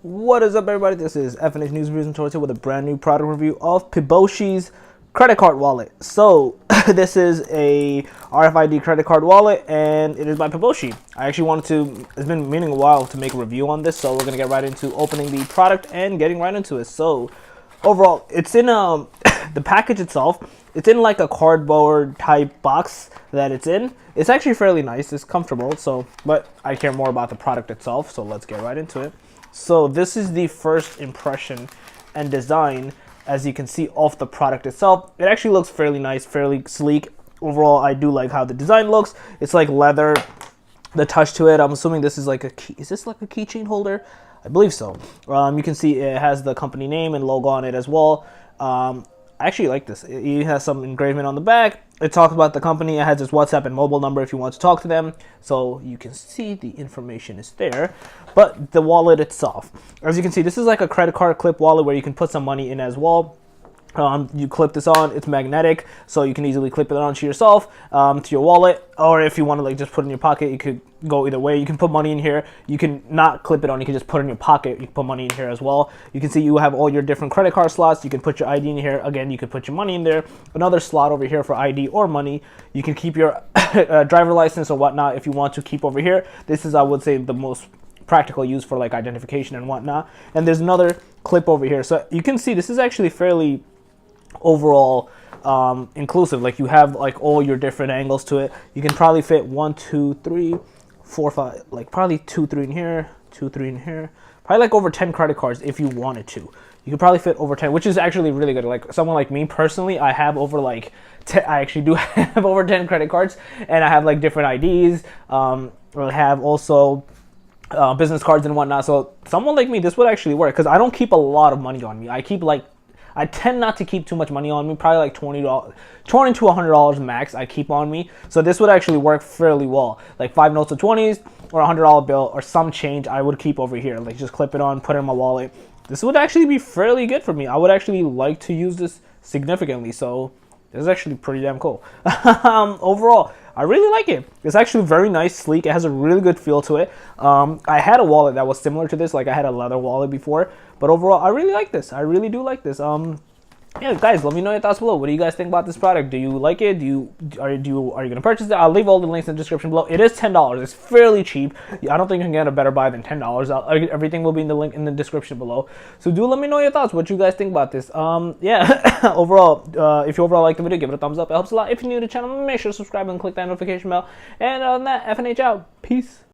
What is up, everybody? This is FNH News Reviews and Tours here with a brand new product review of Piboshi's credit card wallet. So this is a RFID credit card wallet, and it is by Piboshi. I actually wanted to, it's been meaning a while to make a review on this, so we're gonna get right into opening the product and getting right into it. So overall, it's in the package itself, it's in like a cardboard type box that it's in. It's actually fairly nice, it's comfortable, so, but I care more about the product itself, so let's get right into it. So this is the first impression and design, as you can see, off the product itself. It actually looks fairly nice, fairly sleek. Overall, I do like how the design looks. It's like leather, the touch to it. I'm assuming this is like a key. Is this like a keychain holder? I believe so. You can see it has the company name and logo on it as well. I actually like this. It has some engraving on the back. It talks about the company. It has its WhatsApp and mobile number if you want to talk to them. So you can see the information is there. But the wallet itself, as you can see, this is like a credit card clip wallet where you can put some money in as well. You clip this on, it's magnetic, so you can easily clip it onto yourself, to your wallet, or if you want to like just put it in your pocket, you could go either way. You can put money in here, you can not clip it on, you can just put it in your pocket, you can put money in here as well. You can see you have all your different credit card slots, you can put your ID in here, again, you can put your money in there, another slot over here for ID or money. You can keep your driver license or whatnot if you want to keep over here. This is, I would say, the most practical use for like identification and whatnot. And there's another clip over here, so you can see this is actually fairly overall inclusive. Like you have like all your different angles to it. You can probably fit 1, 2, 3, 4, 5, like probably 2, 3 in here, 2, 3 in here, probably like over 10 credit cards if you wanted to. You could probably fit over 10, which is actually really good. Like someone like me personally, I have over like I actually do have over 10 credit cards, and I have like different IDs. I have also business cards and whatnot. So someone like me, this would actually work, because I don't keep a lot of money on me. I tend not to keep too much money on me, probably like $20 to $100 max I keep on me. So this would actually work fairly well. Like 5 notes of 20s or a $100 bill or some change I would keep over here. Like just clip it on, put it in my wallet. This would actually be fairly good for me. I would actually like to use this significantly. So this is actually pretty damn cool. Overall, I really like it. It's actually very nice, sleek. It has a really good feel to it. I had a wallet that was similar to this. Like I had a leather wallet before, but overall, I really like this. I really do like this. Yeah, guys, let me know your thoughts below. What do you guys think about this product? Do you like it? Are you gonna purchase it? I'll leave all the links in the description below. It is $10. It's fairly cheap. I don't think you can get a better buy than $10. Everything will be in the link in the description below. So do let me know your thoughts. What you guys think about this? Yeah. Overall, if you overall like the video, give it a thumbs up. It helps a lot. If you're new to the channel, make sure to subscribe and click that notification bell. And other than that, FNH out. Peace.